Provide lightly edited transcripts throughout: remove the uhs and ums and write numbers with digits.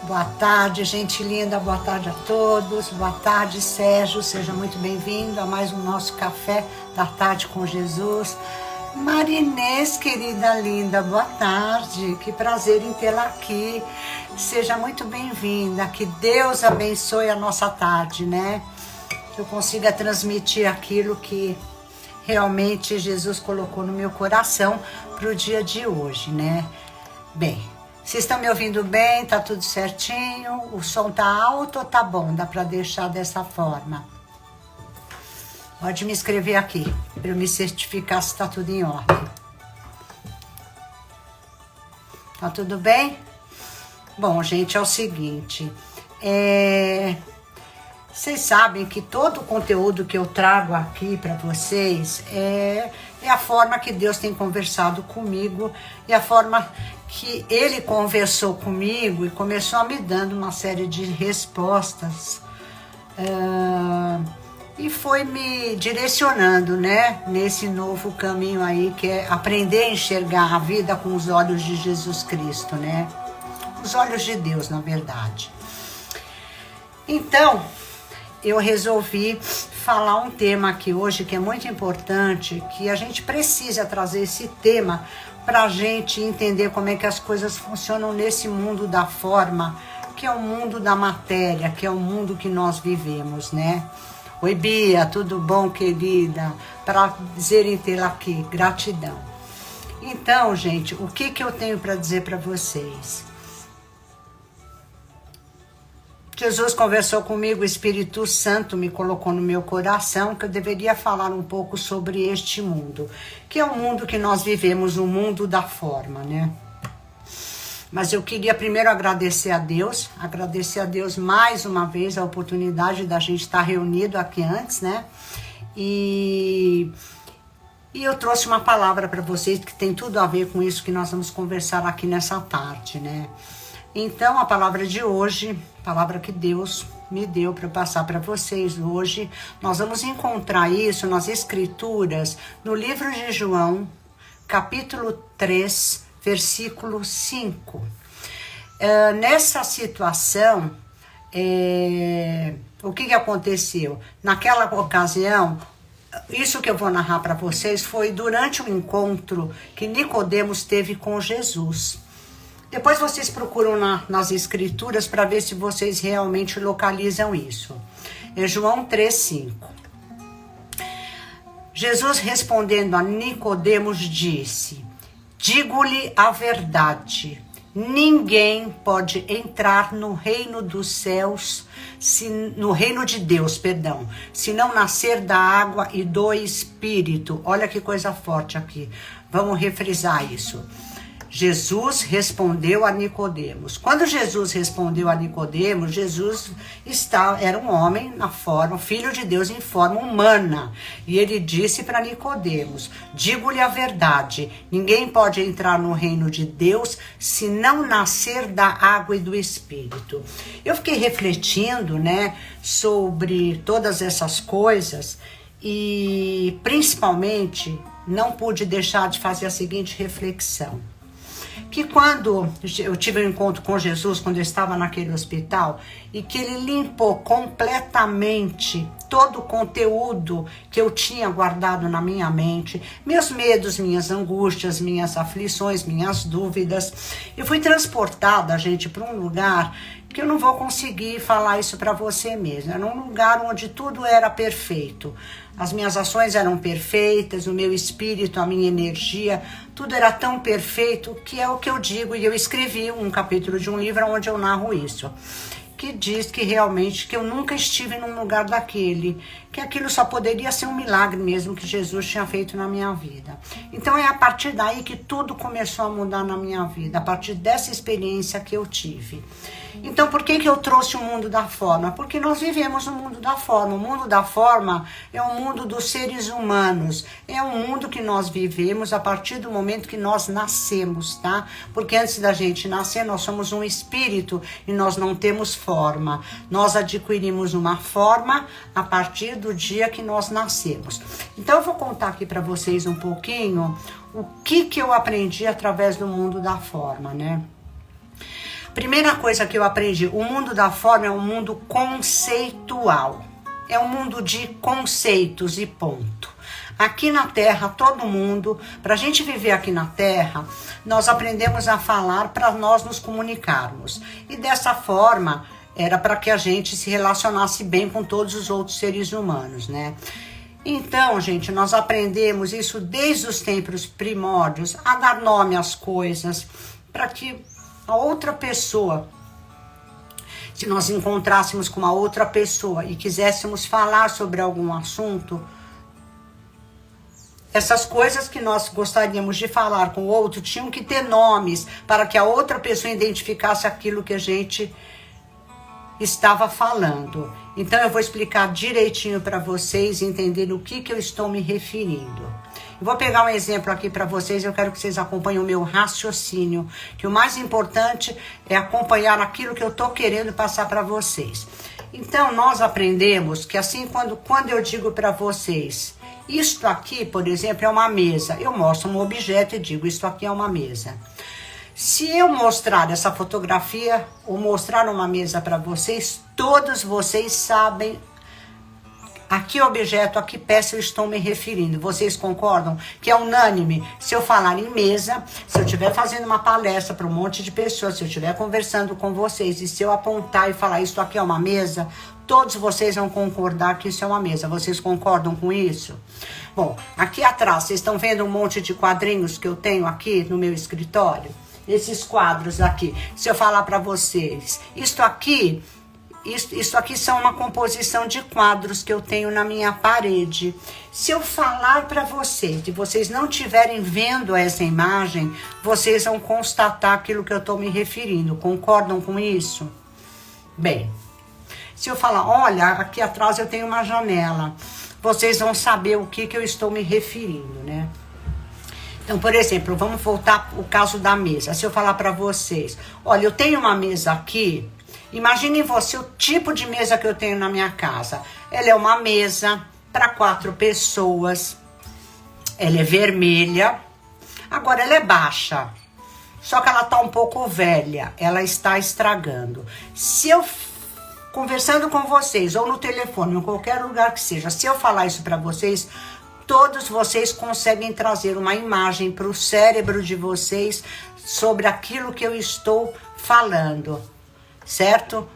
Boa tarde, gente linda, boa tarde a todos. Boa tarde, Sérgio, seja muito bem-vindo a mais um nosso Café da Tarde com Jesus. Marinês, querida linda, boa tarde, que prazer em tê-la aqui. Seja muito bem-vinda, que Deus abençoe a nossa tarde, né? Que eu consiga transmitir aquilo que realmente Jesus colocou no meu coração para o dia de hoje, né? Bem, vocês estão me ouvindo bem? Tá tudo certinho? O som tá alto ou tá bom? Dá para deixar dessa forma? Pode me escrever aqui, para eu me certificar se tá tudo em ordem. Tá tudo bem? Bom, gente, é o seguinte, vocês sabem que todo o conteúdo que eu trago aqui para vocês é a forma que Deus tem conversado comigo e a forma que Ele conversou comigo e começou a me dando uma série de respostas e foi me direcionando, né, nesse novo caminho aí que é aprender a enxergar a vida com os olhos de Jesus Cristo, né, os olhos de Deus, na verdade. Então, eu resolvi falar um tema aqui hoje que é muito importante, que a gente precisa trazer esse tema para a gente entender como é que as coisas funcionam nesse mundo da forma, que é o mundo da matéria, que é o mundo que nós vivemos, né? Oi, Bia, tudo bom, querida? Prazer em tê-la aqui, gratidão. Então, gente, o que eu tenho para dizer para vocês? Jesus conversou comigo, o Espírito Santo me colocou no meu coração que eu deveria falar um pouco sobre este mundo, que é o mundo que nós vivemos, o mundo da forma, né? Mas eu queria primeiro agradecer a Deus mais uma vez a oportunidade da gente estar reunido aqui antes, né? E eu trouxe uma palavra para vocês que tem tudo a ver com isso que nós vamos conversar aqui nessa tarde, né? Então, a palavra de hoje, palavra que Deus me deu para passar para vocês hoje, nós vamos encontrar isso nas Escrituras, no livro de João, capítulo 3, versículo 5. Nessa situação, o que aconteceu? Naquela ocasião, isso que eu vou narrar para vocês foi durante um encontro que Nicodemos teve com Jesus. Depois vocês procuram nas escrituras para ver se vocês realmente localizam isso. É João 3,5. Jesus respondendo a Nicodemos disse: digo-lhe a verdade, ninguém pode entrar no reino dos céus, no reino de Deus, se não nascer da água e do Espírito. Olha que coisa forte aqui. Vamos refrisar isso. Jesus respondeu a Nicodemos. Quando Jesus respondeu a Nicodemos, Jesus era um homem na forma, filho de Deus em forma humana. E ele disse para Nicodemos: digo-lhe a verdade, ninguém pode entrar no reino de Deus se não nascer da água e do Espírito. Eu fiquei refletindo, né, sobre todas essas coisas e principalmente não pude deixar de fazer a seguinte reflexão. Que quando eu tive um encontro com Jesus, quando eu estava naquele hospital, e que ele limpou completamente todo o conteúdo que eu tinha guardado na minha mente, meus medos, minhas angústias, minhas aflições, minhas dúvidas, eu fui transportada, gente, para um lugar que eu não vou conseguir falar isso para você mesmo. Era um lugar onde tudo era perfeito. As minhas ações eram perfeitas, o meu espírito, a minha energia, tudo era tão perfeito que é o que eu digo. E eu escrevi um capítulo de um livro onde eu narro isso, que diz que realmente que eu nunca estive num lugar daquele, que aquilo só poderia ser um milagre mesmo que Jesus tinha feito na minha vida. Então é a partir daí que tudo começou a mudar na minha vida, a partir dessa experiência que eu tive. Então, por que eu trouxe o mundo da forma? Porque nós vivemos no mundo da forma. O mundo da forma é o mundo dos seres humanos. É um mundo que nós vivemos a partir do momento que nós nascemos, tá? Porque antes da gente nascer, nós somos um espírito e nós não temos forma. Nós adquirimos uma forma a partir do dia que nós nascemos. Então, eu vou contar aqui para vocês um pouquinho o que eu aprendi através do mundo da forma, né? Primeira coisa que eu aprendi, o mundo da forma é um mundo conceitual. É um mundo de conceitos e ponto. Aqui na Terra, todo mundo, para a gente viver aqui na Terra, nós aprendemos a falar para nós nos comunicarmos. E dessa forma, era para que a gente se relacionasse bem com todos os outros seres humanos, né? Então, gente, nós aprendemos isso desde os tempos primórdios, a dar nome às coisas, para que a outra pessoa, se nós encontrássemos com uma outra pessoa e quiséssemos falar sobre algum assunto, essas coisas que nós gostaríamos de falar com o outro tinham que ter nomes para que a outra pessoa identificasse aquilo que a gente estava falando. Então eu vou explicar direitinho para vocês entenderem o que eu estou me referindo. Eu vou pegar um exemplo aqui para vocês, eu quero que vocês acompanhem o meu raciocínio, que o mais importante é acompanhar aquilo que eu estou querendo passar para vocês. Então nós aprendemos que assim, quando eu digo para vocês, isto aqui, por exemplo, é uma mesa, eu mostro um objeto e digo, isto aqui é uma mesa. Se eu mostrar essa fotografia ou mostrar uma mesa para vocês, todos vocês sabem a que objeto, a que peça eu estou me referindo. Vocês concordam que é unânime? Se eu falar em mesa, se eu estiver fazendo uma palestra para um monte de pessoas, se eu estiver conversando com vocês e se eu apontar e falar isso aqui é uma mesa, todos vocês vão concordar que isso é uma mesa. Vocês concordam com isso? Bom, aqui atrás, vocês estão vendo um monte de quadrinhos que eu tenho aqui no meu escritório? Esses quadros aqui, se eu falar para vocês, isso aqui são uma composição de quadros que eu tenho na minha parede. Se eu falar para vocês e vocês não estiverem vendo essa imagem, vocês vão constatar aquilo que eu estou me referindo. Concordam com isso? Bem, se eu falar, olha, aqui atrás eu tenho uma janela, vocês vão saber o que eu estou me referindo, né? Então, por exemplo, vamos voltar ao caso da mesa. Se eu falar para vocês, olha, eu tenho uma mesa aqui, imaginem você o tipo de mesa que eu tenho na minha casa. Ela é uma mesa para 4 pessoas, ela é vermelha, agora ela é baixa, só que ela está um pouco velha, ela está estragando. Se eu, conversando com vocês, ou no telefone, ou em qualquer lugar que seja, se eu falar isso para vocês, todos vocês conseguem trazer uma imagem para o cérebro de vocês sobre aquilo que eu estou falando, certo?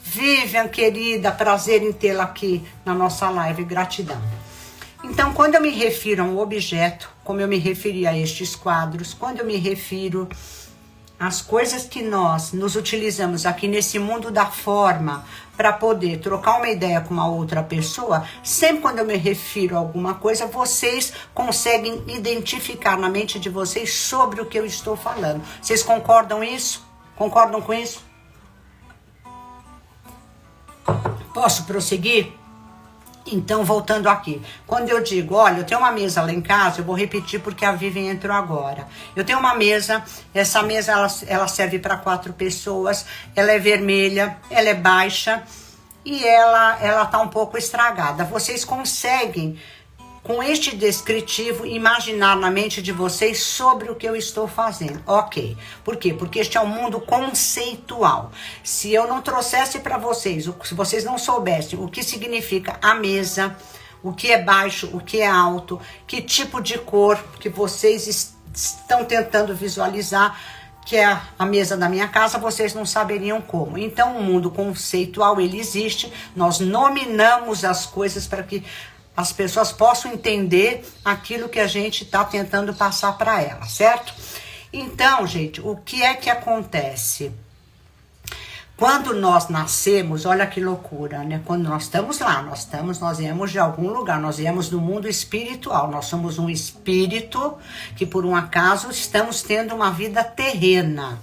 Vivian, querida, prazer em tê-la aqui na nossa live, gratidão. Então, quando eu me refiro a um objeto, como eu me referi a estes quadros, quando eu me refiro às coisas que nós nos utilizamos aqui nesse mundo da forma para poder trocar uma ideia com uma outra pessoa, sempre quando eu me refiro a alguma coisa, vocês conseguem identificar na mente de vocês sobre o que eu estou falando. Vocês concordam isso? Concordam com isso? Posso prosseguir? Então, voltando aqui, quando eu digo, olha, eu tenho uma mesa lá em casa, eu vou repetir porque a Vivian entrou agora. Eu tenho uma mesa, essa mesa ela serve para 4 pessoas, ela é vermelha, ela é baixa e ela tá um pouco estragada. Vocês conseguem, com este descritivo, imaginar na mente de vocês sobre o que eu estou fazendo. Ok. Por quê? Porque este é um mundo conceitual. Se eu não trouxesse para vocês, se vocês não soubessem o que significa a mesa, o que é baixo, o que é alto, que tipo de cor que vocês estão tentando visualizar, que é a mesa da minha casa, vocês não saberiam como. Então, o mundo conceitual, ele existe. Nós nominamos as coisas para que as pessoas possam entender aquilo que a gente está tentando passar para elas, certo? Então, gente, o que é que acontece? Quando nós nascemos, olha que loucura, né? Quando nós estamos lá, nós viemos de algum lugar, nós viemos do mundo espiritual, nós somos um espírito que por um acaso estamos tendo uma vida terrena.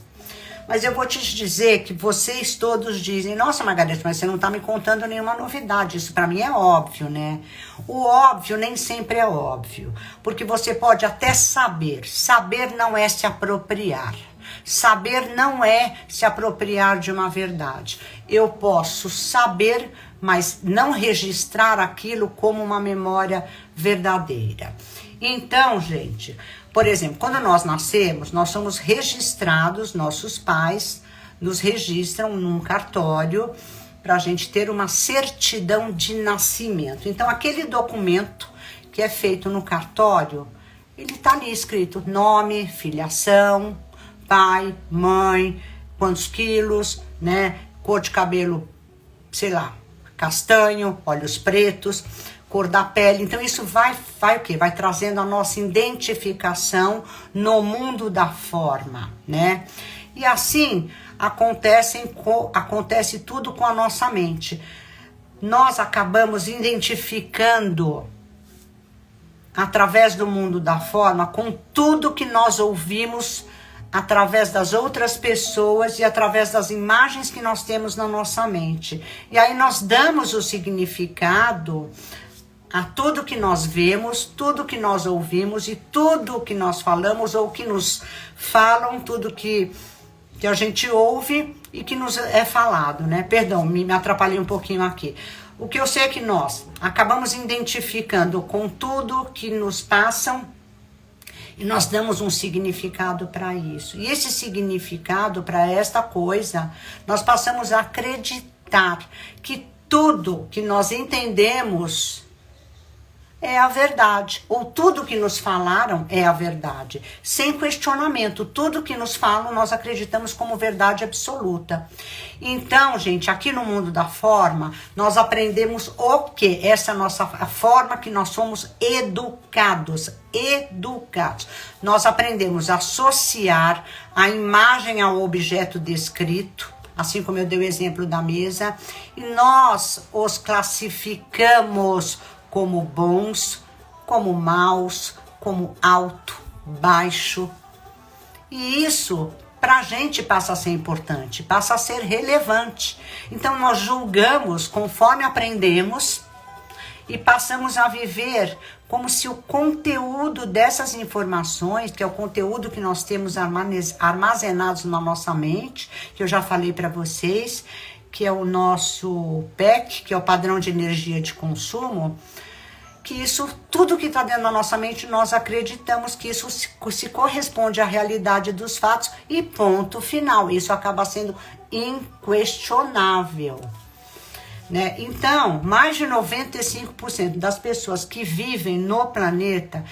Mas eu vou te dizer que vocês todos dizem, nossa, Margarete, mas você não está me contando nenhuma novidade. Isso para mim é óbvio, né? O óbvio nem sempre é óbvio. Porque você pode até saber. Saber não é se apropriar. Saber não é se apropriar de uma verdade. Eu posso saber, mas não registrar aquilo como uma memória verdadeira. Então, gente, por exemplo, quando nós nascemos, nós somos registrados, nossos pais nos registram num cartório para a gente ter uma certidão de nascimento. Então, aquele documento que é feito no cartório, ele tá ali escrito nome, filiação, pai, mãe, quantos quilos, né? Cor de cabelo, sei lá, castanho, olhos pretos, cor da pele. Então isso vai o quê? Vai trazendo a nossa identificação no mundo da forma, né? E assim acontece tudo com a nossa mente. Nós acabamos identificando através do mundo da forma com tudo que nós ouvimos através das outras pessoas e através das imagens que nós temos na nossa mente. E aí nós damos o significado a tudo que nós vemos, tudo que nós ouvimos e tudo que nós falamos ou que nos falam, tudo que a gente ouve e que nos é falado, né? Perdão, me atrapalhei um pouquinho aqui. O que eu sei é que nós acabamos identificando com tudo que nos passam e nós damos um significado para isso. E esse significado para esta coisa, nós passamos a acreditar que tudo que nós entendemos é a verdade, ou tudo que nos falaram é a verdade, sem questionamento. Tudo que nos falam nós acreditamos como verdade absoluta. Então, gente, aqui no mundo da forma, nós aprendemos o quê? Essa é a forma que nós somos educados. Nós aprendemos a associar a imagem ao objeto descrito, assim como eu dei o exemplo da mesa, e nós os classificamos como bons, como maus, como alto, baixo. E isso, pra gente, passa a ser importante, passa a ser relevante. Então, nós julgamos conforme aprendemos e passamos a viver como se o conteúdo dessas informações, que é o conteúdo que nós temos armazenados na nossa mente, que eu já falei para vocês, que é o nosso PEC, que é o padrão de energia de consumo, que isso, tudo que está dentro da nossa mente, nós acreditamos que isso se corresponde à realidade dos fatos e ponto final. Isso acaba sendo inquestionável, né? Então, mais de 95% das pessoas que vivem no planeta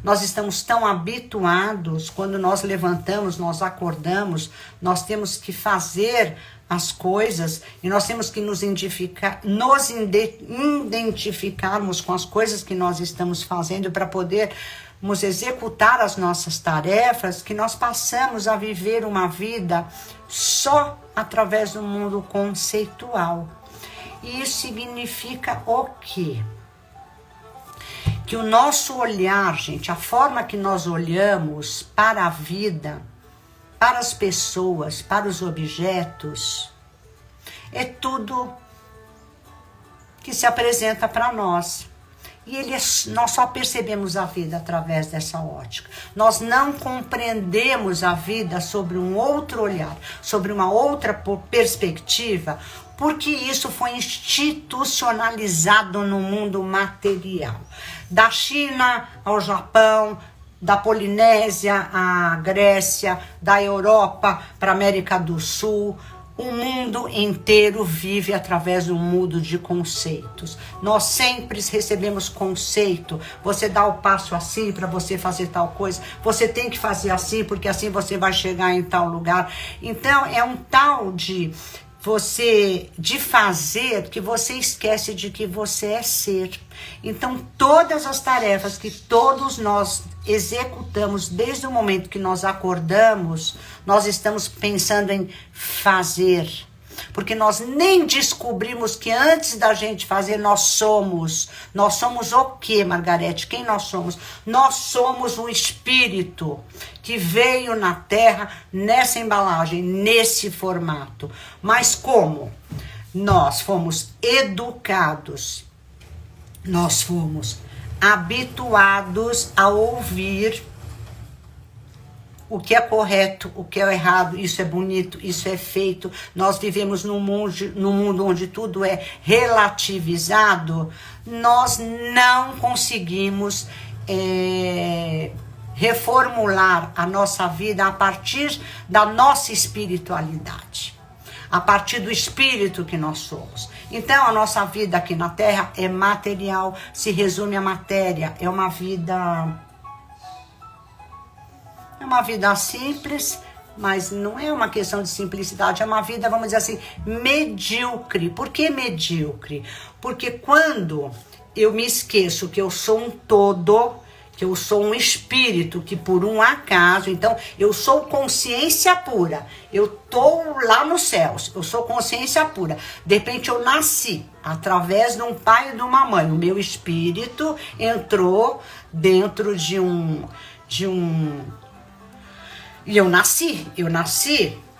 nós estamos tão habituados, quando nós levantamos, nós acordamos, nós temos que fazer as coisas e nós temos que nos identificarmos com as coisas que nós estamos fazendo para podermos executar as nossas tarefas, que nós passamos a viver uma vida só através do mundo conceitual. E isso significa o quê? Que o nosso olhar, gente, a forma que nós olhamos para a vida, para as pessoas, para os objetos, é tudo que se apresenta para nós. E nós só percebemos a vida através dessa ótica. Nós não compreendemos a vida sobre um outro olhar, sobre uma outra perspectiva, porque isso foi institucionalizado no mundo material. Da China ao Japão, da Polinésia à Grécia, da Europa para a América do Sul, o mundo inteiro vive através do mundo de conceitos. Nós sempre recebemos conceito. Você dá o passo assim para você fazer tal coisa. Você tem que fazer assim, porque assim você vai chegar em tal lugar. Então, é um tal de fazer que você esquece de que você é ser. Então, todas as tarefas que todos nós executamos desde o momento que nós acordamos, nós estamos pensando em fazer. Porque nós nem descobrimos que antes da gente fazer, nós somos. Nós somos o quê, Margarete? Quem nós somos? Nós somos um espírito que veio na Terra nessa embalagem, nesse formato. Mas como? Nós fomos educados, nós fomos habituados a ouvir o que é correto, o que é errado, isso é bonito, isso é feito. Nós vivemos num mundo onde tudo é relativizado. Nós não conseguimos reformular a nossa vida a partir da nossa espiritualidade, a partir do espírito que nós somos. Então, a nossa vida aqui na Terra é material, se resume à matéria, é uma vida simples, mas não é uma questão de simplicidade, é uma vida, vamos dizer assim, medíocre. Por que medíocre? Porque quando eu me esqueço que eu sou um todo, que eu sou um espírito, que por um acaso, então eu sou consciência pura, eu tô lá nos céus, eu sou consciência pura, de repente eu nasci através de um pai e de uma mãe, o meu espírito entrou dentro de um e eu nasci,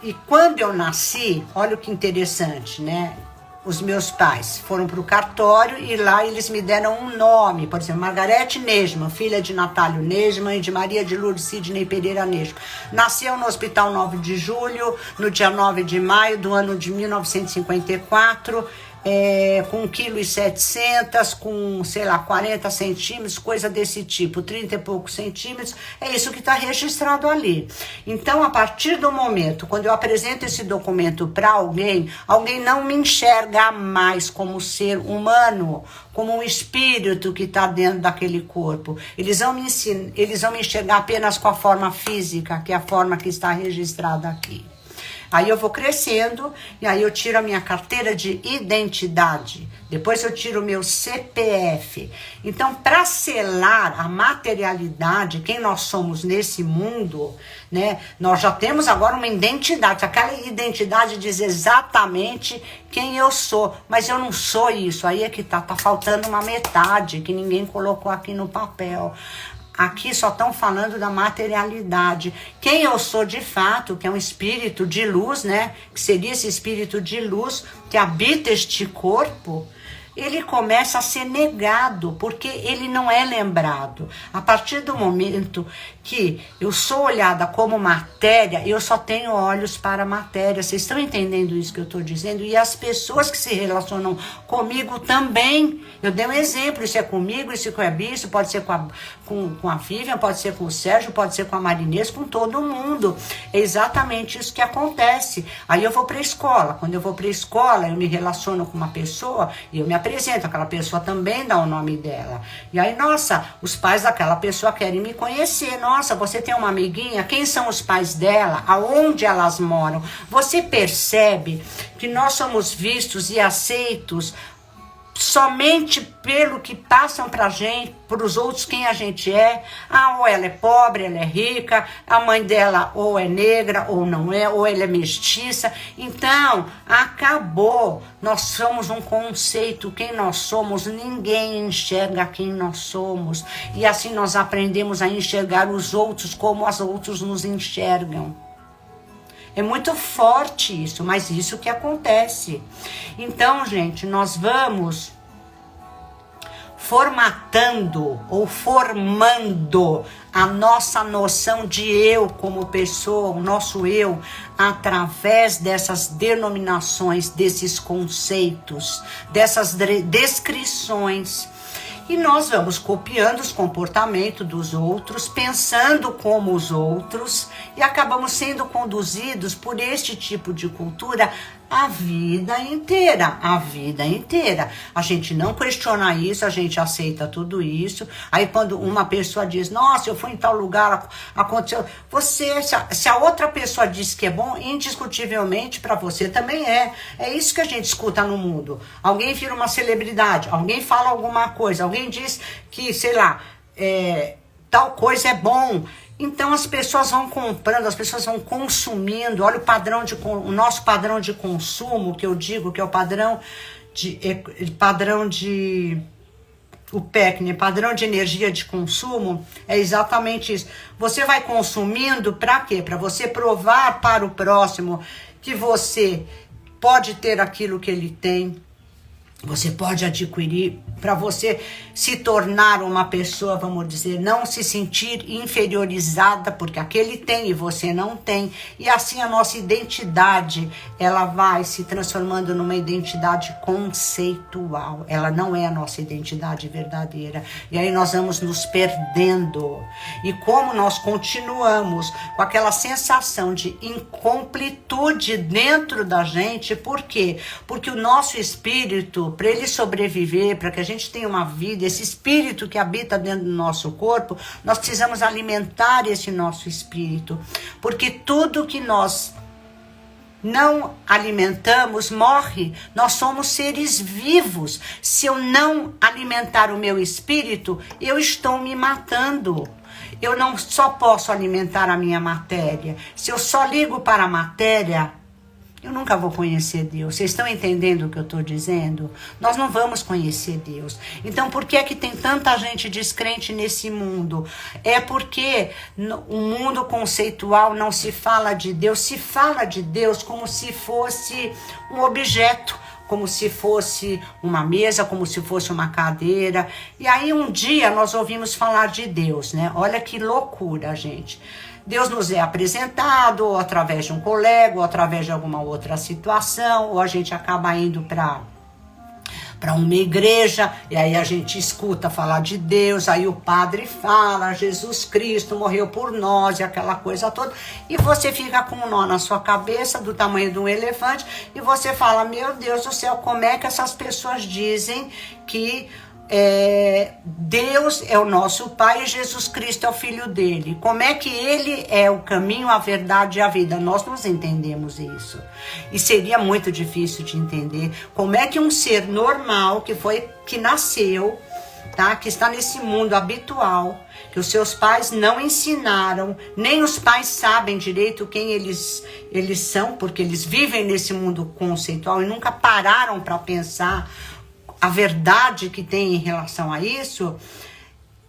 e quando eu nasci, olha o que interessante, né? Os meus pais foram para o cartório e lá eles me deram um nome, por exemplo, Margarete Nesman, filha de Natálio Nesman e de Maria de Lourdes Sidney Pereira Nesman. Nasceu no Hospital 9 de Julho, no dia 9 de maio do ano de 1954, com 1,7 kg, com, sei lá, 40 centímetros, coisa desse tipo, 30 e poucos centímetros, é isso que está registrado ali. Então, a partir do momento, quando eu apresento esse documento para alguém não me enxerga mais como ser humano, como um espírito que está dentro daquele corpo. Eles vão me enxergar apenas com a forma física, que é a forma que está registrada aqui. Aí eu vou crescendo e aí eu tiro a minha carteira de identidade. Depois eu tiro o meu CPF. Então, para selar a materialidade, quem nós somos nesse mundo, né? Nós já temos agora uma identidade. Aquela identidade diz exatamente quem eu sou. Mas eu não sou isso. Aí é que tá faltando uma metade que ninguém colocou aqui no papel. Aqui só estão falando da materialidade. Quem eu sou de fato, que é um espírito de luz, né? Que seria esse espírito de luz que habita este corpo, ele começa a ser negado, porque ele não é lembrado. A partir do momento que eu sou olhada como matéria, eu só tenho olhos para a matéria. Vocês estão entendendo isso que eu estou dizendo? E as pessoas que se relacionam comigo também. Eu dei um exemplo, isso é comigo, isso é com a Bia, isso pode ser com a Vivian, pode ser com o Sérgio, pode ser com a Marinês, com todo mundo. É exatamente isso que acontece. Aí eu vou para a escola. Quando eu vou para a escola, eu me relaciono com uma pessoa e eu me apresento. Aquela pessoa também dá o nome dela. E aí, nossa, os pais daquela pessoa querem me conhecer. Nossa, você tem uma amiguinha? Quem são os pais dela? Aonde elas moram? Você percebe que nós somos vistos e aceitos somente pelo que passam pra gente, pros outros quem a gente é. Ou ela é pobre, ela é rica, a mãe dela ou é negra ou não é, ou ela é mestiça. Então, acabou. Nós somos um conceito, quem nós somos, ninguém enxerga quem nós somos. E assim nós aprendemos a enxergar os outros como os outros nos enxergam. É muito forte isso, mas isso que acontece. Então, gente, nós vamos formatando ou formando a nossa noção de eu como pessoa, o nosso eu, através dessas denominações, desses conceitos, dessas descrições. E nós vamos copiando os comportamentos dos outros, pensando como os outros, e acabamos sendo conduzidos por este tipo de cultura a vida inteira, A gente não questiona isso, a gente aceita tudo isso. Aí quando uma pessoa diz, nossa, eu fui em tal lugar, aconteceu. Se a outra pessoa diz que é bom, indiscutivelmente para você também é. É isso que a gente escuta no mundo. Alguém vira uma celebridade, alguém fala alguma coisa, alguém diz que, sei lá, tal coisa é bom. Então as pessoas vão comprando, as pessoas vão consumindo. Olha o nosso padrão de consumo, que eu digo que é o o PEC, né? Padrão de energia de consumo, é exatamente isso. Você vai consumindo para quê? Para você provar para o próximo que você pode ter aquilo que ele tem. Você pode adquirir para você se tornar uma pessoa, vamos dizer, não se sentir inferiorizada, porque aquele tem e você não tem. E assim a nossa identidade, ela vai se transformando numa identidade conceitual. Ela não é a nossa identidade verdadeira. E aí nós vamos nos perdendo. E como nós continuamos com aquela sensação de incompletude dentro da gente, por quê? Porque o nosso espírito, para ele sobreviver, para que a gente tenha uma vida, esse espírito que habita dentro do nosso corpo, nós precisamos alimentar esse nosso espírito, porque tudo que nós não alimentamos morre. Nós somos seres vivos. Se eu não alimentar o meu espírito, eu estou me matando. Eu não só posso alimentar a minha matéria. Se eu só ligo para a matéria, eu nunca vou conhecer Deus. Vocês estão entendendo o que eu estou dizendo? Nós não vamos conhecer Deus. Então, por que é que tem tanta gente descrente nesse mundo? É porque o mundo conceitual não se fala de Deus. Se fala de Deus como se fosse um objeto, como se fosse uma mesa, como se fosse uma cadeira. E aí um dia nós ouvimos falar de Deus, né? Olha que loucura, gente. Deus nos é apresentado ou através de um colega, ou através de alguma outra situação, ou a gente acaba indo para uma igreja, e aí a gente escuta falar de Deus, aí o padre fala, Jesus Cristo morreu por nós, e aquela coisa toda, e você fica com um nó na sua cabeça, do tamanho de um elefante, e você fala, meu Deus do céu, como é que essas pessoas dizem que Deus é o nosso Pai e Jesus Cristo é o Filho dele? Como é que ele é o caminho, a verdade e a vida? Nós não entendemos isso. E seria muito difícil de entender como é que um ser normal, que nasceu, tá? Que está nesse mundo habitual, que os seus pais não ensinaram, nem os pais sabem direito quem eles são, porque eles vivem nesse mundo conceitual e nunca pararam para pensar a verdade que tem em relação a isso,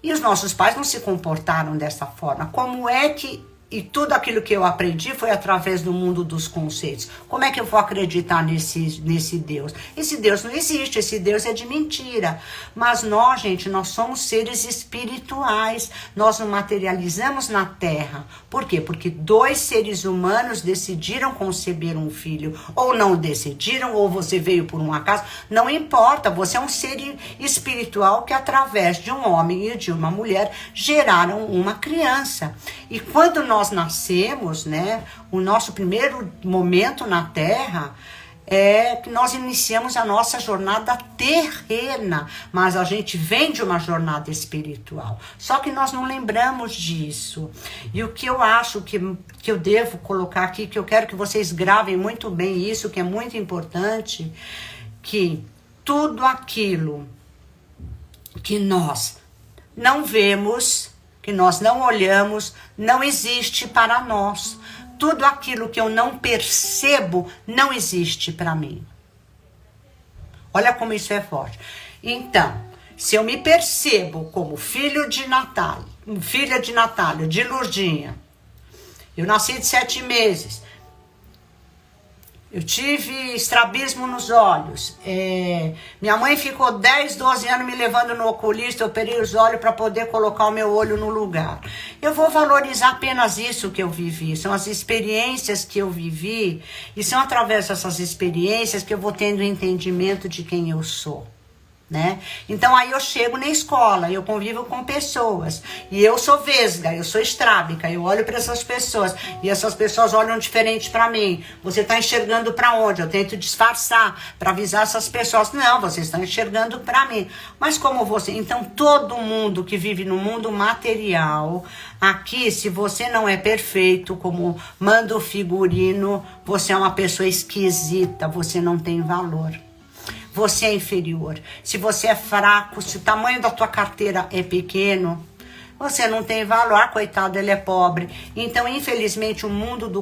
e os nossos pais não se comportaram dessa forma. Como é que... E tudo aquilo que eu aprendi foi através do mundo dos conceitos. Como é que eu vou acreditar nesse Deus? Esse Deus não existe, esse Deus é de mentira. Mas nós, gente, nós somos seres espirituais. Nós não materializamos na Terra. Por quê? Porque 2 seres humanos decidiram conceber um filho. Ou não decidiram, ou você veio por um acaso. Não importa, você é um ser espiritual que através de um homem e de uma mulher geraram uma criança. E quando nós nascemos, né, o nosso primeiro momento na Terra é que nós iniciamos a nossa jornada terrena, mas a gente vem de uma jornada espiritual. Só que nós não lembramos disso. E o que eu acho que eu devo colocar aqui, que eu quero que vocês gravem muito bem isso, que é muito importante, que tudo aquilo que nós não vemos, que nós não olhamos, não existe para nós. Tudo aquilo que eu não percebo não existe para mim. Olha como isso é forte. Então, se eu me percebo como filha de Natália, de Lurdinha, eu nasci de 7 meses, eu tive estrabismo nos olhos. Minha mãe ficou 10, 12 anos me levando no oculista. Eu operei os olhos para poder colocar o meu olho no lugar. Eu vou valorizar apenas isso que eu vivi. São as experiências que eu vivi. E são através dessas experiências que eu vou tendo entendimento de quem eu sou. Né? Então aí eu chego na escola, eu convivo com pessoas e eu sou vesga, eu sou estrábica, eu olho para essas pessoas e essas pessoas olham diferente para mim. Você está enxergando para onde? Eu tento disfarçar para avisar essas pessoas, não, vocês estão enxergando para mim. Mas como você? Então todo mundo que vive no mundo material, aqui, se você não é perfeito, como manda o figurino, você é uma pessoa esquisita, você não tem valor. Você é inferior. Se você é fraco, se o tamanho da tua carteira é pequeno, você não tem valor, coitado, ele é pobre. Então, infelizmente, o mundo do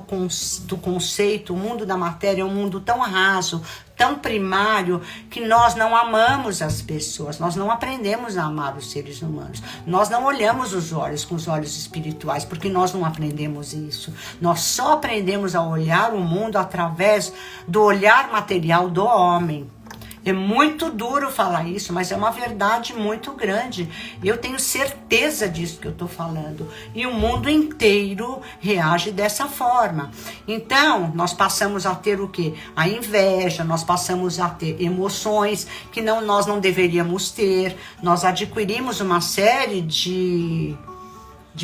conceito, o mundo da matéria é um mundo tão raso, tão primário, que nós não amamos as pessoas, nós não aprendemos a amar os seres humanos. Nós não olhamos os olhos com os olhos espirituais, porque nós não aprendemos isso. Nós só aprendemos a olhar o mundo através do olhar material do homem. É muito duro falar isso, mas é uma verdade muito grande. Eu tenho certeza disso que eu estou falando. E o mundo inteiro reage dessa forma. Então, nós passamos a ter o quê? A inveja, nós passamos a ter emoções que nós não deveríamos ter. Nós adquirimos uma série de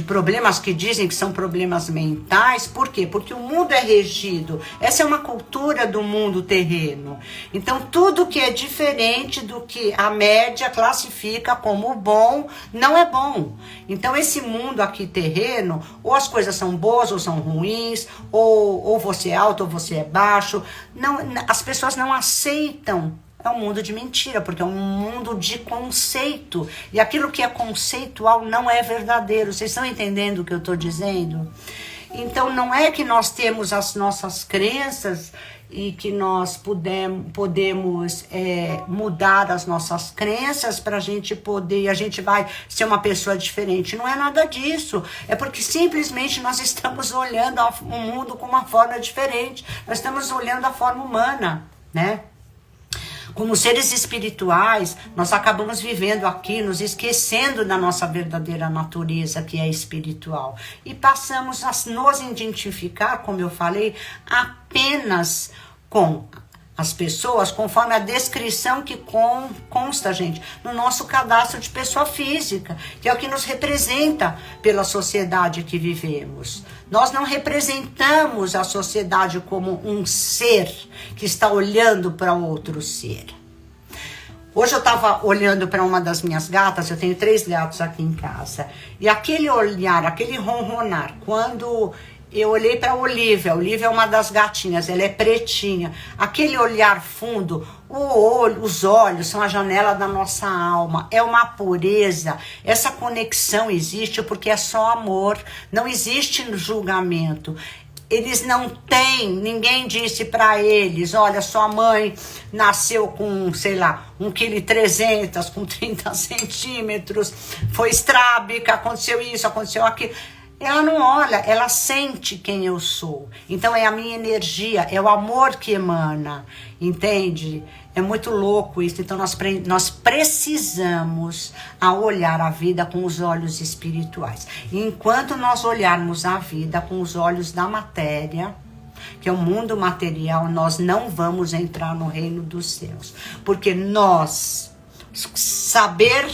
problemas que dizem que são problemas mentais. Por quê? Porque o mundo é regido. Essa é uma cultura do mundo terreno. Então, tudo que é diferente do que a média classifica como bom, não é bom. Então, esse mundo aqui terreno, ou as coisas são boas ou são ruins, ou você é alto ou você é baixo. Não, as pessoas não aceitam. É um mundo de mentira, porque é um mundo de conceito. E aquilo que é conceitual não é verdadeiro. Vocês estão entendendo o que eu estou dizendo? Então, não é que nós temos as nossas crenças e que nós podemos mudar as nossas crenças para a gente vai ser uma pessoa diferente. Não é nada disso. É porque simplesmente nós estamos olhando o mundo com uma forma diferente. Nós estamos olhando a forma humana, né? Como seres espirituais, nós acabamos vivendo aqui, nos esquecendo da nossa verdadeira natureza, que é espiritual. E passamos a nos identificar, como eu falei, apenas com as pessoas, conforme a descrição que consta, gente, no nosso cadastro de pessoa física, que é o que nos representa pela sociedade que vivemos. Nós não representamos a sociedade como um ser que está olhando para outro ser. Hoje eu estava olhando para uma das minhas gatas, eu tenho 3 gatos aqui em casa, e aquele olhar, aquele ronronar, quando eu olhei para a Olivia é uma das gatinhas, ela é pretinha, aquele olhar fundo, os olhos são a janela da nossa alma, é uma pureza, essa conexão existe porque é só amor, não existe julgamento. Eles não têm, ninguém disse para eles, olha, sua mãe nasceu com, sei lá, 1,3 kg, com 30 centímetros, foi estrábica, aconteceu isso, aconteceu aquilo. Ela não olha, ela sente quem eu sou. Então é a minha energia, é o amor que emana, entende? É muito louco isso. Então nós precisamos olhar a vida com os olhos espirituais. E enquanto nós olharmos a vida com os olhos da matéria, que é o mundo material, nós não vamos entrar no reino dos céus. Porque saber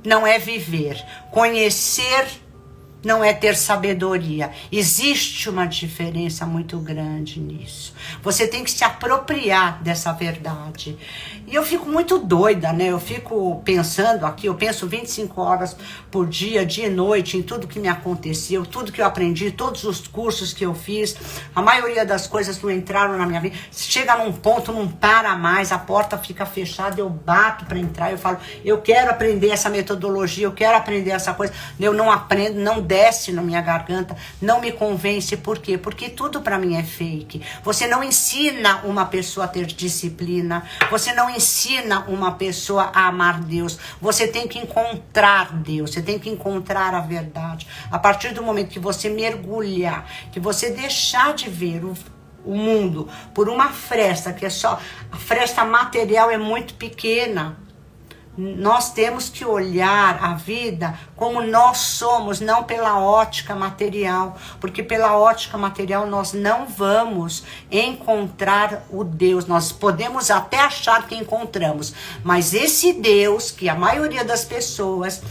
não é viver, conhecer não é ter sabedoria. Existe uma diferença muito grande nisso. Você tem que se apropriar dessa verdade. E eu fico muito doida, né? Eu fico pensando aqui, eu penso 25 horas por dia, dia e noite, em tudo que me aconteceu, tudo que eu aprendi, todos os cursos que eu fiz. A maioria das coisas não entraram na minha vida. Chega num ponto, não para mais, a porta fica fechada, eu bato para entrar, eu falo, eu quero aprender essa metodologia, eu quero aprender essa coisa. Eu não aprendo, não desce na minha garganta, não me convence. Por quê? Porque tudo para mim é fake. Você não ensina uma pessoa a ter disciplina, você não ensina uma pessoa a amar Deus. Você tem que encontrar Deus, você tem que encontrar a verdade. A partir do momento que você mergulhar, que você deixar de ver o mundo por uma fresta, que é só, a fresta material é muito pequena. Nós temos que olhar a vida como nós somos, não pela ótica material, porque pela ótica material nós não vamos encontrar o Deus. Nós podemos até achar que encontramos, mas esse Deus que a maioria das pessoas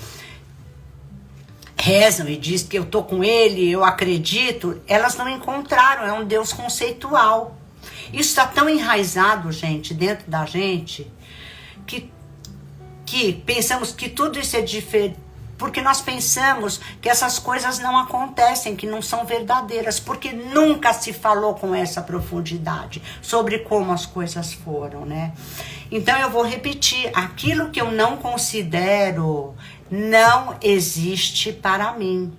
rezam e diz que eu tô com ele, eu acredito, elas não encontraram, é um Deus conceitual. Isso está tão enraizado, gente, dentro da gente, que pensamos que tudo isso é diferente, porque nós pensamos que essas coisas não acontecem, que não são verdadeiras, porque nunca se falou com essa profundidade sobre como as coisas foram, né? Então eu vou repetir, aquilo que eu não considero não existe para mim,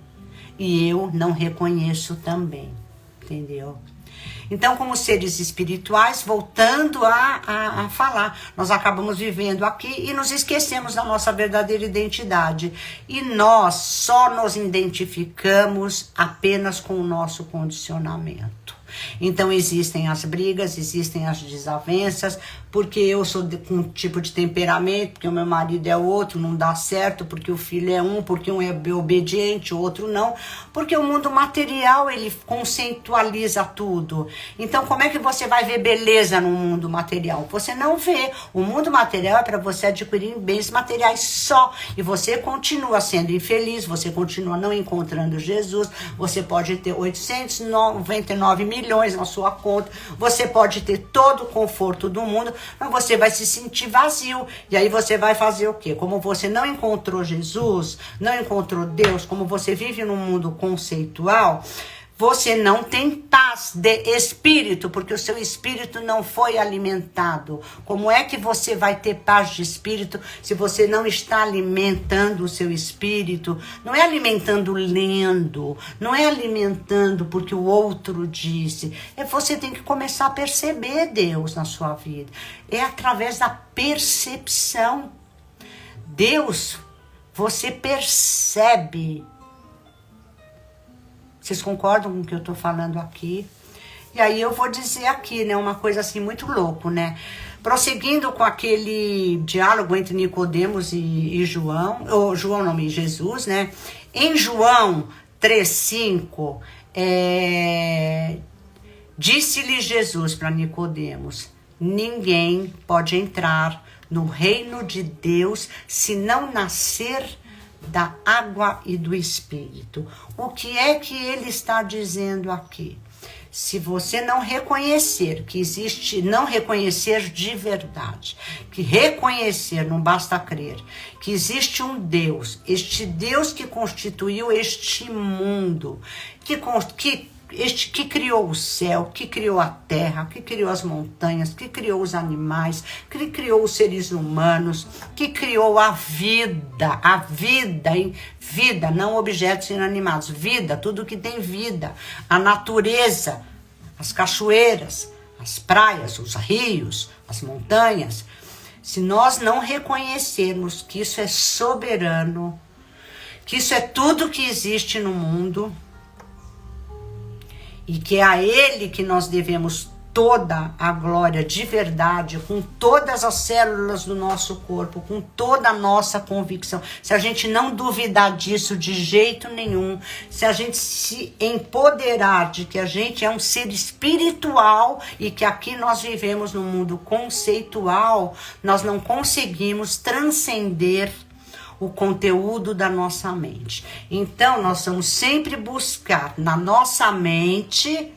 e eu não reconheço também, entendeu? Então, como seres espirituais, voltando a falar, nós acabamos vivendo aqui e nos esquecemos da nossa verdadeira identidade. E nós só nos identificamos apenas com o nosso condicionamento. Então, existem as brigas, existem as desavenças, porque eu sou com um tipo de temperamento, porque o meu marido é outro, não dá certo, porque o filho é um, porque um é obediente, o outro não, porque o mundo material, ele conceitualiza tudo. Então, como é que você vai ver beleza no mundo material? Você não vê. O mundo material é para você adquirir bens materiais só, e você continua sendo infeliz, você continua não encontrando Jesus, você pode ter 899 milhões na sua conta, você pode ter todo o conforto do mundo, mas você vai se sentir vazio. E aí você vai fazer o quê? Como você não encontrou Jesus, não encontrou Deus, como você vive num mundo conceitual, você não tem paz de espírito, porque o seu espírito não foi alimentado. Como é que você vai ter paz de espírito se você não está alimentando o seu espírito? Não é alimentando lendo, não é alimentando porque o outro disse. Você tem que começar a perceber Deus na sua vida. É através da percepção. Deus, você percebe. Vocês concordam com o que eu tô falando aqui? E aí eu vou dizer aqui, né, uma coisa assim muito louco, né? Prosseguindo com aquele diálogo entre Nicodemos e João, ou João não, e Jesus, né? Em João 3:5, disse-lhe Jesus para Nicodemos: ninguém pode entrar no reino de Deus se não nascer da água e do Espírito. O que é que ele está dizendo aqui? Se você não reconhecer que existe, não reconhecer de verdade, que reconhecer, não basta crer, que existe um Deus, este Deus que constituiu este mundo, que criou o céu, que criou a terra, que criou as montanhas, que criou os animais, que criou os seres humanos, que criou a vida, hein? Vida, não objetos inanimados, vida, tudo que tem vida, a natureza, as cachoeiras, as praias, os rios, as montanhas. Se nós não reconhecermos que isso é soberano, que isso é tudo que existe no mundo, e que é a Ele que nós devemos toda a glória de verdade, com todas as células do nosso corpo, com toda a nossa convicção. Se a gente não duvidar disso de jeito nenhum, se a gente se empoderar de que a gente é um ser espiritual e que aqui nós vivemos num mundo conceitual, nós não conseguimos transcender o conteúdo da nossa mente. Então, nós vamos sempre buscar na nossa mente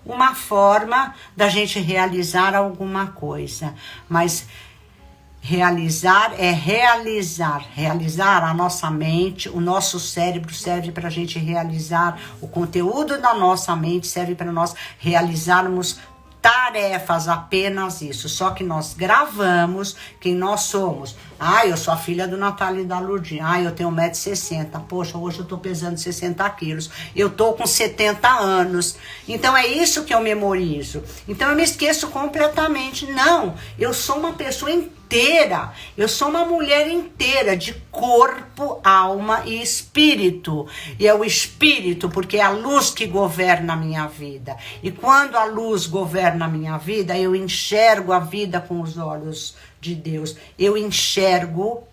uma forma da gente realizar alguma coisa. Mas realizar é realizar. Realizar a nossa mente, o nosso cérebro serve para a gente realizar. O conteúdo da nossa mente serve para nós realizarmos tarefas, apenas isso. Só que nós gravamos quem nós somos. Eu sou a filha do Natália e da Lourdinha. Eu tenho 1,60 m. Poxa, hoje eu tô pesando 60 quilos. Eu tô com 70 anos. Então é isso que eu memorizo. Então eu me esqueço completamente. Não, eu sou uma pessoa inteira. Eu sou uma mulher inteira, de corpo, alma e espírito. E é o espírito, porque é a luz que governa a minha vida. E quando a luz governa a minha vida, eu enxergo a vida com os olhos de Deus. Eu enxergo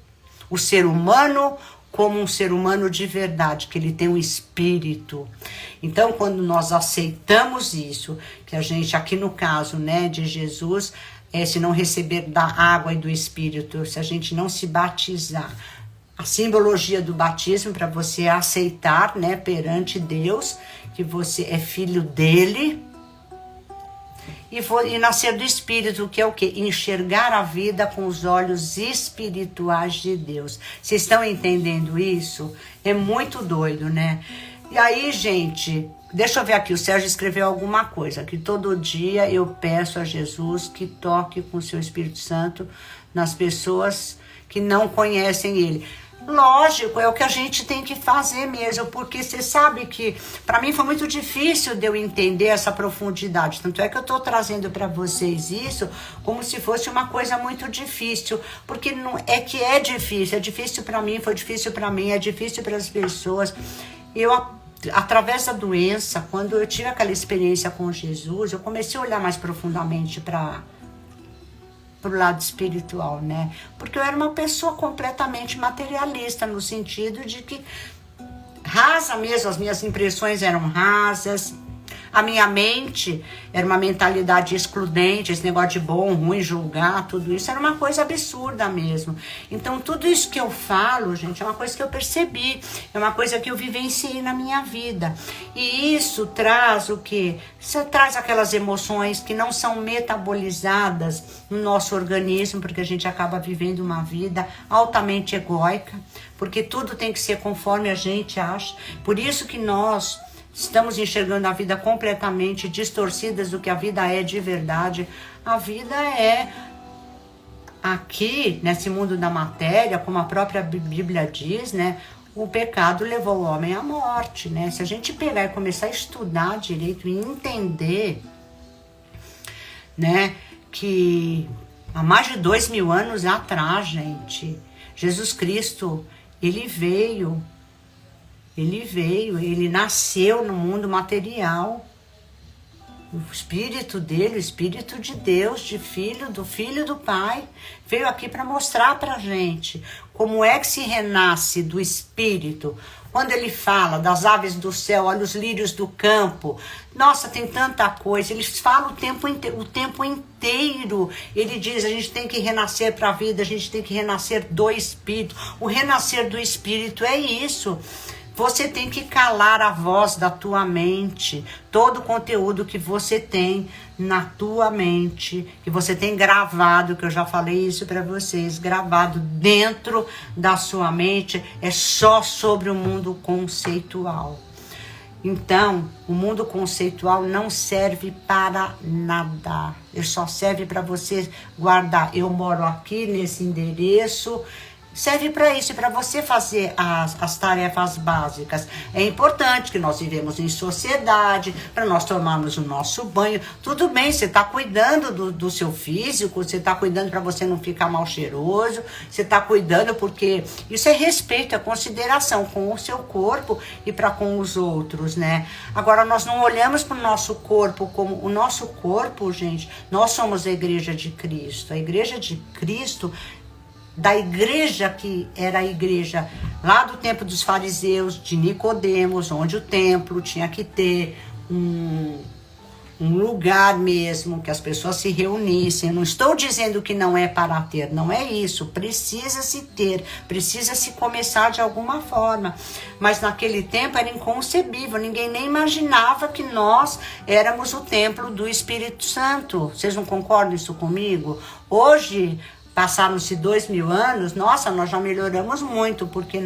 o ser humano como um ser humano de verdade, que ele tem um espírito. Então, quando nós aceitamos isso, que a gente, aqui no caso, né, de Jesus, se não receber da água e do Espírito, se a gente não se batizar, a simbologia do batismo para você aceitar, né, perante Deus, que você é filho dele, e nascer do Espírito, que é o quê? Enxergar a vida com os olhos espirituais de Deus. Vocês estão entendendo isso? É muito doido, né? E aí, gente, deixa eu ver aqui, o Sérgio escreveu alguma coisa, que todo dia eu peço a Jesus que toque com o seu Espírito Santo nas pessoas que não conhecem Ele. Lógico, é o que a gente tem que fazer mesmo, porque você sabe que para mim foi muito difícil de eu entender essa profundidade, tanto é que eu estou trazendo para vocês isso como se fosse uma coisa muito difícil, porque não é que é difícil para mim, foi difícil para mim, é difícil para as pessoas. Através da doença, quando eu tive aquela experiência com Jesus, eu comecei a olhar mais profundamente para pro lado espiritual, né? Porque eu era uma pessoa completamente materialista, no sentido de que rasa mesmo, as minhas impressões eram rasas. A minha mente era uma mentalidade excludente, esse negócio de bom, ruim, julgar, tudo isso era uma coisa absurda mesmo. Então tudo isso que eu falo, gente, é uma coisa que eu percebi, é uma coisa que eu vivenciei na minha vida. E isso traz o quê? Isso traz aquelas emoções que não são metabolizadas no nosso organismo, porque a gente acaba vivendo uma vida altamente egóica, porque tudo tem que ser conforme a gente acha. Por isso que nós estamos enxergando a vida completamente distorcidas do que a vida é de verdade. A vida é aqui, nesse mundo da matéria, como a própria Bíblia diz, né? O pecado levou o homem à morte, né? Se a gente pegar e começar a estudar direito e entender, né? Que há mais de 2000 anos atrás, gente, Jesus Cristo, ele nasceu no mundo material. O espírito dele, o espírito de Deus, do filho do Pai, veio aqui para mostrar pra gente como é que se renasce do espírito. Quando ele fala das aves do céu, olha os lírios do campo, nossa, tem tanta coisa. Ele fala o tempo inteiro. Ele diz, a gente tem que renascer para a vida, a gente tem que renascer do espírito. O renascer do espírito é isso. Você tem que calar a voz da tua mente, todo o conteúdo que você tem na tua mente, que você tem gravado, que eu já falei isso para vocês, gravado dentro da sua mente, é só sobre o mundo conceitual. Então, o mundo conceitual não serve para nada. Ele só serve para você guardar. Eu moro aqui nesse endereço. Serve para isso, para você fazer as tarefas básicas. É importante que nós vivemos em sociedade, para nós tomarmos o nosso banho. Tudo bem, você está cuidando do seu físico, você está cuidando para você não ficar mal cheiroso, você está cuidando porque isso é respeito, é consideração com o seu corpo e para com os outros, né? Agora, nós não olhamos para o nosso corpo como o nosso corpo, gente. Nós somos a igreja de Cristo. A igreja de Cristo, da igreja que era a igreja lá do tempo dos fariseus, de Nicodemos, onde o templo tinha que ter um lugar mesmo, que as pessoas se reunissem. Eu não estou dizendo que não é para ter, não é isso. Precisa-se ter, precisa-se começar de alguma forma. Mas naquele tempo era inconcebível, ninguém nem imaginava que nós éramos o templo do Espírito Santo. Vocês não concordam isso comigo? Hoje, passaram-se 2000 anos, nossa, nós já melhoramos muito, porque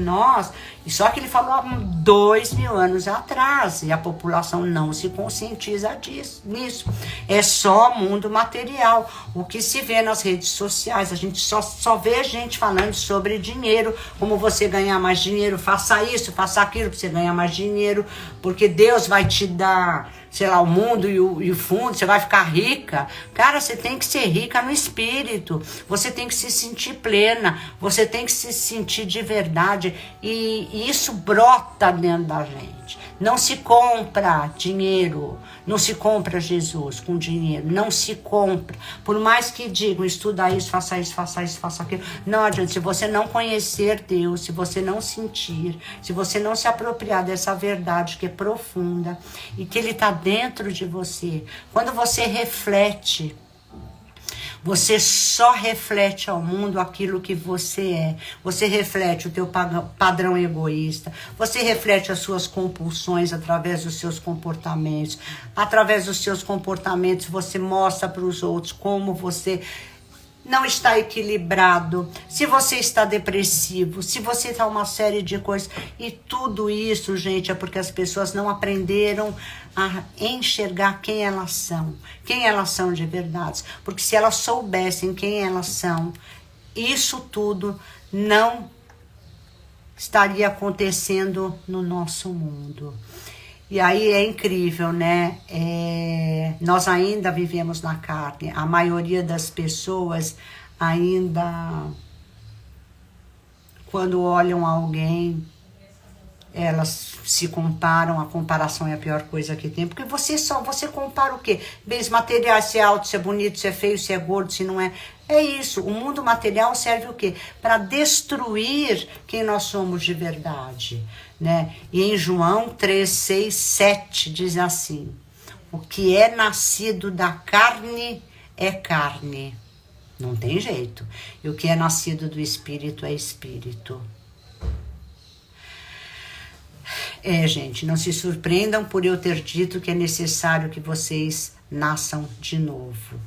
e só que ele falou há 2000 anos atrás, e a população não se conscientiza nisso. É só mundo material. O que se vê nas redes sociais, a gente só vê gente falando sobre dinheiro, como você ganhar mais dinheiro, faça isso, faça aquilo para você ganhar mais dinheiro, porque Deus vai te dar, sei lá, o mundo e o fundo, você vai ficar rica. Cara, você tem que ser rica no espírito, você tem que se sentir plena, você tem que se sentir de verdade, e isso brota dentro da gente. Não se compra dinheiro, não se compra Jesus com dinheiro, não se compra. Por mais que digam, estuda isso, faça isso, faça isso, faça aquilo, não adianta. Se você não conhecer Deus, se você não sentir, se você não se apropriar dessa verdade que é profunda e que Ele está dentro de você, quando você reflete, você só reflete ao mundo aquilo que você é. Você reflete o teu padrão egoísta. Você reflete as suas compulsões através dos seus comportamentos. Através dos seus comportamentos, você mostra para os outros como você não está equilibrado, se você está depressivo, se você está uma série de coisas. E tudo isso, gente, é porque as pessoas não aprenderam a enxergar quem elas são de verdade. Porque se elas soubessem quem elas são, isso tudo não estaria acontecendo no nosso mundo. E aí é incrível, né? Nós ainda vivemos na carne. A maioria das pessoas ainda, quando olham alguém, elas se comparam, a comparação é a pior coisa que tem, porque você compara o quê? Bens materiais, se é alto, se é bonito, se é feio, se é gordo, se não é. É isso, o mundo material serve o quê? Para destruir quem nós somos de verdade, né? E em João 3, 6, 7 diz assim: o que é nascido da carne é carne, não tem jeito, e o que é nascido do espírito é espírito. Gente, não se surpreendam por eu ter dito que é necessário que vocês nasçam de novo.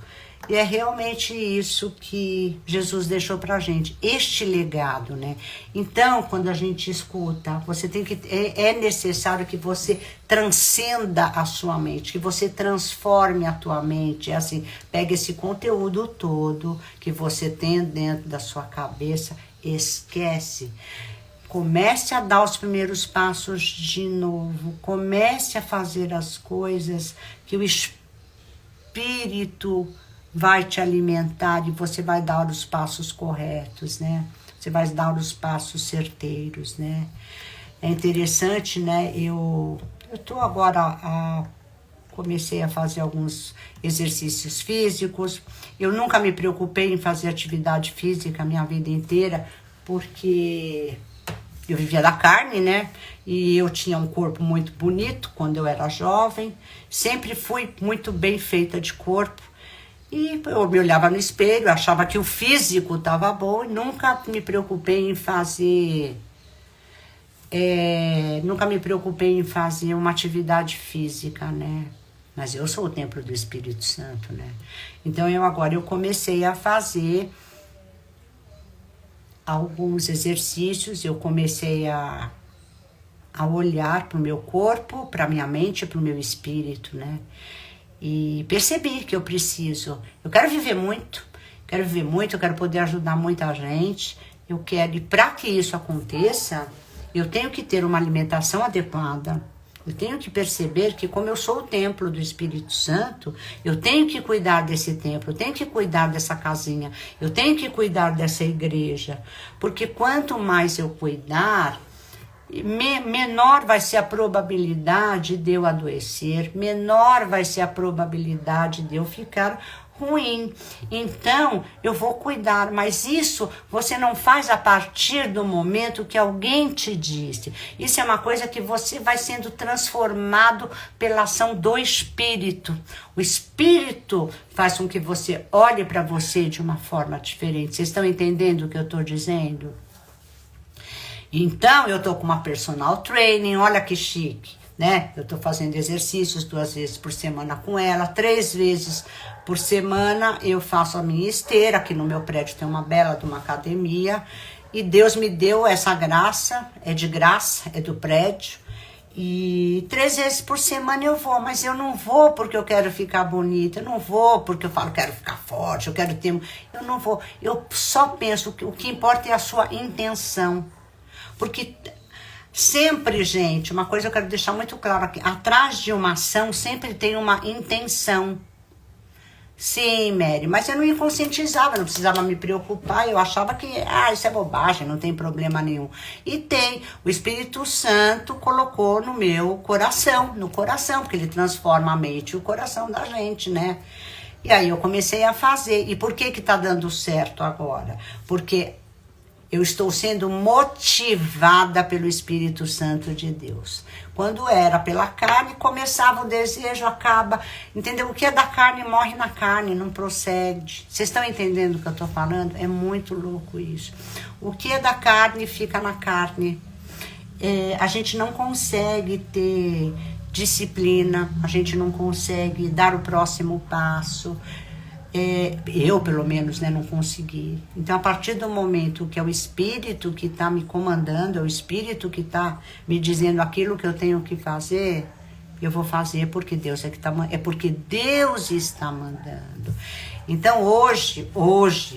E é realmente isso que Jesus deixou pra gente, este legado, né? Então, quando a gente escuta, você tem que é necessário que você transcenda a sua mente, que você transforme a tua mente. É assim, pega esse conteúdo todo que você tem dentro da sua cabeça, esquece. Comece a dar os primeiros passos de novo. Comece a fazer as coisas que o Espírito vai te alimentar e você vai dar os passos corretos, né? Você vai dar os passos certeiros, né? É interessante, né? Eu tô agora comecei a fazer alguns exercícios físicos. Eu nunca me preocupei em fazer atividade física a minha vida inteira, porque eu vivia da carne, né? E eu tinha um corpo muito bonito quando eu era jovem. Sempre fui muito bem feita de corpo. E eu me olhava no espelho, achava que o físico estava bom e nunca me preocupei em fazer... nunca me preocupei em fazer uma atividade física, né? Mas eu sou o templo do Espírito Santo, né? Então agora eu comecei a fazer alguns exercícios, eu comecei a olhar para o meu corpo, para a minha mente, para o meu espírito, né? E percebi que eu quero viver muito, eu quero poder ajudar muita gente, e para que isso aconteça, eu tenho que ter uma alimentação adequada. Eu tenho que perceber que, como eu sou o templo do Espírito Santo, eu tenho que cuidar desse templo, eu tenho que cuidar dessa casinha, eu tenho que cuidar dessa igreja. Porque quanto mais eu cuidar, menor vai ser a probabilidade de eu adoecer, menor vai ser a probabilidade de eu ficar ruim. Então, eu vou cuidar, mas isso você não faz a partir do momento que alguém te disse. Isso é uma coisa que você vai sendo transformado pela ação do Espírito. O Espírito faz com que você olhe para você de uma forma diferente. Vocês estão entendendo o que eu estou dizendo? Então, eu estou com uma personal training, olha que chique, né? Eu estou fazendo exercícios 2 vezes por semana com ela, 3 vezes por semana eu faço a minha esteira. Aqui no meu prédio tem uma bela de uma academia, e Deus me deu essa graça, é de graça, é do prédio. E 3 vezes por semana eu vou, mas eu não vou porque eu quero ficar bonita, eu não vou porque eu falo quero ficar forte, eu quero ter... Eu não vou, eu só penso que o que importa é a sua intenção. Porque sempre, gente, uma coisa eu quero deixar muito claro aqui, atrás de uma ação sempre tem uma intenção. Sim, Mary, mas eu não me conscientizava, não precisava me preocupar, eu achava que, isso é bobagem, não tem problema nenhum. E tem, o Espírito Santo colocou no meu coração, porque ele transforma a mente e o coração da gente, né? E aí eu comecei a fazer. E por que tá dando certo agora? Porque eu estou sendo motivada pelo Espírito Santo de Deus. Quando era pela carne, começava o desejo, acaba. Entendeu? O que é da carne morre na carne, não procede. Vocês estão entendendo o que eu estou falando? É muito louco isso. O que é da carne fica na carne. A gente não consegue ter disciplina, a gente não consegue dar o próximo passo. Eu, pelo menos, né, não consegui. Então, a partir do momento que é o Espírito que está me comandando, é o Espírito que está me dizendo aquilo que eu tenho que fazer, eu vou fazer porque Deus é porque Deus está mandando. Então, hoje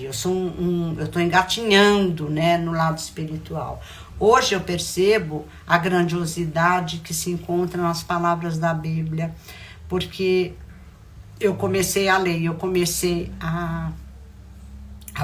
eu sou eu estou engatinhando, né, no lado espiritual. Hoje eu percebo a grandiosidade que se encontra nas palavras da Bíblia, porque eu comecei a ler, eu comecei a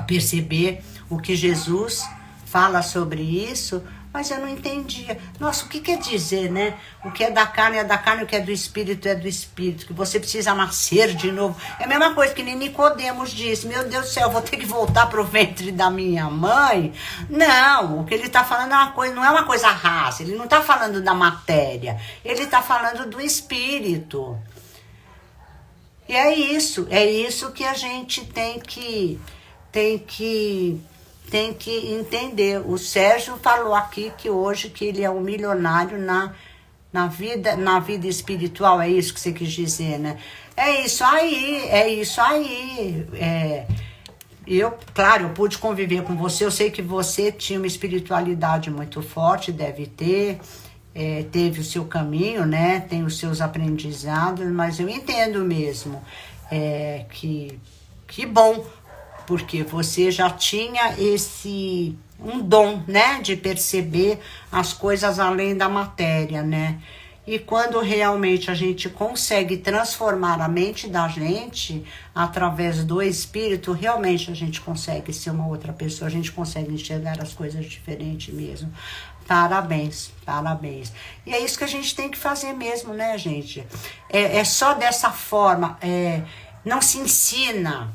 perceber o que Jesus fala sobre isso, Mas eu não entendia. Nossa, o que quer dizer, né? O que é da carne é da carne, o que é do espírito é do espírito. Que você precisa nascer de novo. É a mesma coisa que nem Nicodemos disse. Meu Deus do céu, eu vou ter que voltar pro ventre da minha mãe? Não, o que ele está falando é uma coisa, não é uma coisa rasa. Ele não está falando da matéria. Ele está falando do espírito. E é isso que a gente tem que entender. O Sérgio falou aqui que hoje que ele é um milionário na vida espiritual, é isso que você quis dizer, né? É isso aí. Claro, eu pude conviver com você, eu sei que você tinha uma espiritualidade muito forte, deve ter, teve o seu caminho, né? Tem os seus aprendizados, mas eu entendo mesmo que bom, porque você já tinha um dom, né, de perceber as coisas além da matéria, né? E quando realmente a gente consegue transformar a mente da gente através do espírito, realmente a gente consegue ser uma outra pessoa, a gente consegue enxergar as coisas diferentes mesmo. Parabéns. E é isso que a gente tem que fazer mesmo, né, gente? É só dessa forma, não se ensina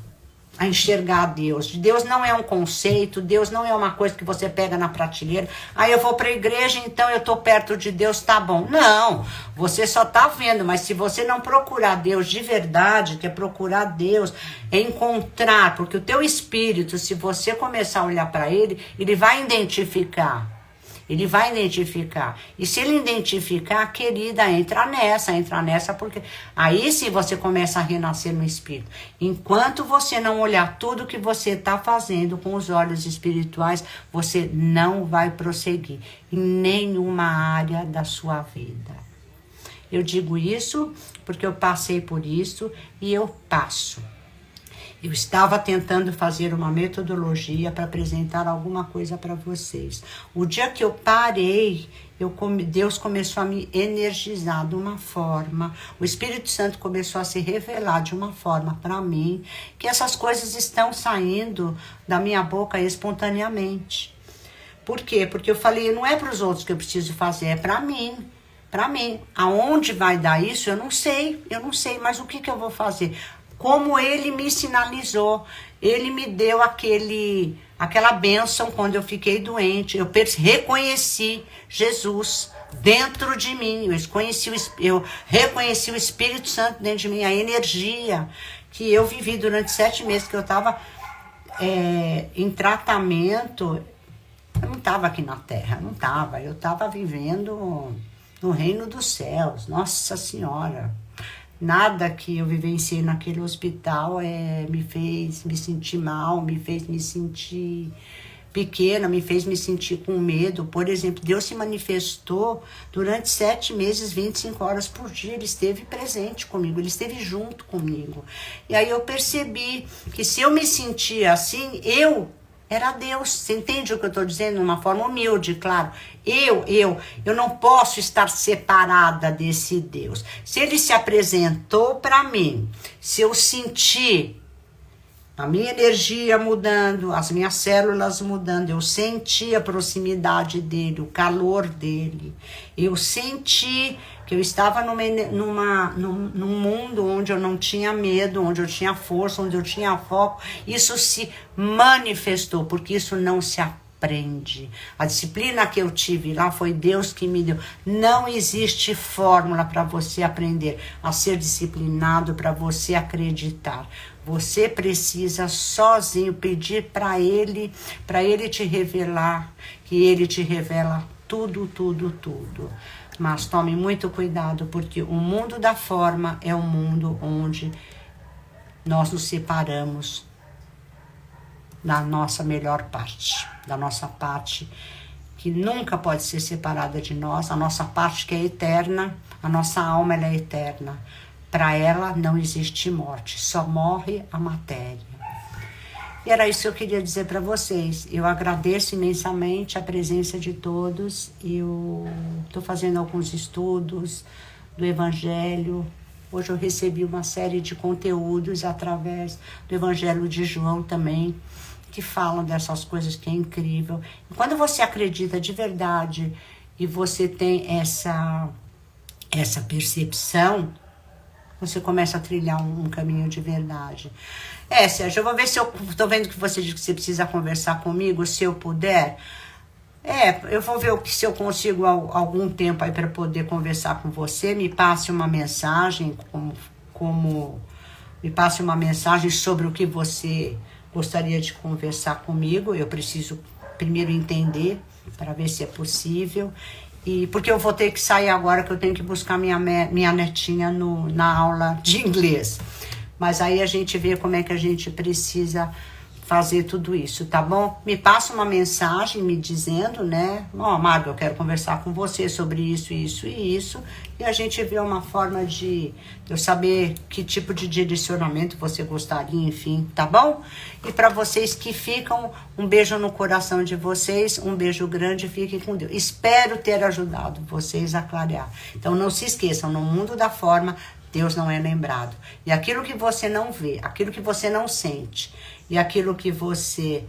a enxergar Deus. Deus não é um conceito, Deus não é uma coisa que você pega na prateleira. Aí eu vou para a igreja, então eu tô perto de Deus, tá bom. Não, você só tá vendo, mas se você não procurar Deus de verdade, que é procurar Deus, é encontrar, porque o teu espírito, se você começar a olhar para ele, ele vai identificar. Ele vai identificar. E se ele identificar, querida, entra nessa, porque aí sim você começa a renascer no espírito. Enquanto você não olhar tudo que você está fazendo com os olhos espirituais, você não vai prosseguir em nenhuma área da sua vida. Eu digo isso porque eu passei por isso e eu passo. Eu estava tentando fazer uma metodologia para apresentar alguma coisa para vocês. O dia que eu parei, Deus começou a me energizar de uma forma, o Espírito Santo começou a se revelar de uma forma para mim, que essas coisas estão saindo da minha boca espontaneamente. Por quê? Porque eu falei, não é para os outros que eu preciso fazer, é para mim. Para mim. Aonde vai dar isso, eu não sei, mas o que eu vou fazer? Como ele me sinalizou, ele me deu aquela bênção quando eu fiquei doente. Eu reconheci Jesus dentro de mim, eu reconheci o Espírito Santo dentro de mim, a energia que eu vivi durante 7 meses, que eu estava em tratamento. Eu não estava aqui na Terra, eu estava vivendo no reino dos céus, Nossa Senhora. Nada que eu vivenciei naquele hospital me fez me sentir mal, me fez me sentir pequena, me fez me sentir com medo. Por exemplo, Deus se manifestou durante 7 meses, 25 horas por dia. Ele esteve presente comigo, ele esteve junto comigo. E aí eu percebi que se eu me sentia assim, eu era Deus. Você entende o que eu estou dizendo? De uma forma humilde, claro. Eu não posso estar separada desse Deus. Se ele se apresentou para mim, se eu senti a minha energia mudando, as minhas células mudando, eu senti a proximidade dele, o calor dele, eu senti que eu estava num mundo onde eu não tinha medo, onde eu tinha força, onde eu tinha foco. Isso se manifestou, porque isso não se aprende. A disciplina que eu tive lá foi Deus que me deu. Não existe fórmula para você aprender a ser disciplinado, para você acreditar. Você precisa sozinho pedir para ele te revelar, que ele te revela tudo. Mas tome muito cuidado, porque o mundo da forma é um mundo onde nós nos separamos da nossa melhor parte, da nossa parte que nunca pode ser separada de nós, a nossa parte que é eterna, a nossa alma ela é eterna. Para ela não existe morte, só morre a matéria. E era isso que eu queria dizer para vocês. Eu agradeço imensamente a presença de todos. Eu estou fazendo alguns estudos do Evangelho. Hoje eu recebi uma série de conteúdos através do Evangelho de João também. que falam dessas coisas que é incrível. E quando você acredita de verdade e você tem essa percepção, você começa a trilhar um caminho de verdade. Sérgio, eu vou ver se eu tô vendo que você diz que você precisa conversar comigo, se eu puder. Eu vou ver se eu consigo algum tempo aí para poder conversar com você. Me passe uma mensagem, me passe uma mensagem sobre o que você gostaria de conversar comigo. Eu preciso primeiro entender para ver se é possível. E porque eu vou ter que sair agora, que eu tenho que buscar minha netinha na aula de inglês. Mas aí a gente vê como é que a gente precisa fazer tudo isso, tá bom? Me passa uma mensagem me dizendo, né? Margo, eu quero conversar com você sobre isso, isso e isso. E a gente vê uma forma de eu saber que tipo de direcionamento você gostaria, enfim, tá bom? E para vocês que ficam, um beijo no coração de vocês, um beijo grande, fiquem com Deus. Espero ter ajudado vocês a clarear. Então não se esqueçam, no mundo da forma, Deus não é lembrado. E aquilo que você não vê, aquilo que você não sente, e aquilo que você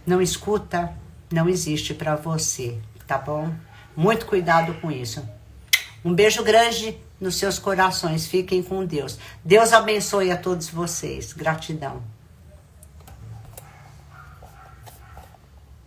não escuta, não existe para você, tá bom? Muito cuidado com isso. Um beijo grande nos seus corações. Fiquem com Deus. Deus abençoe a todos vocês. Gratidão.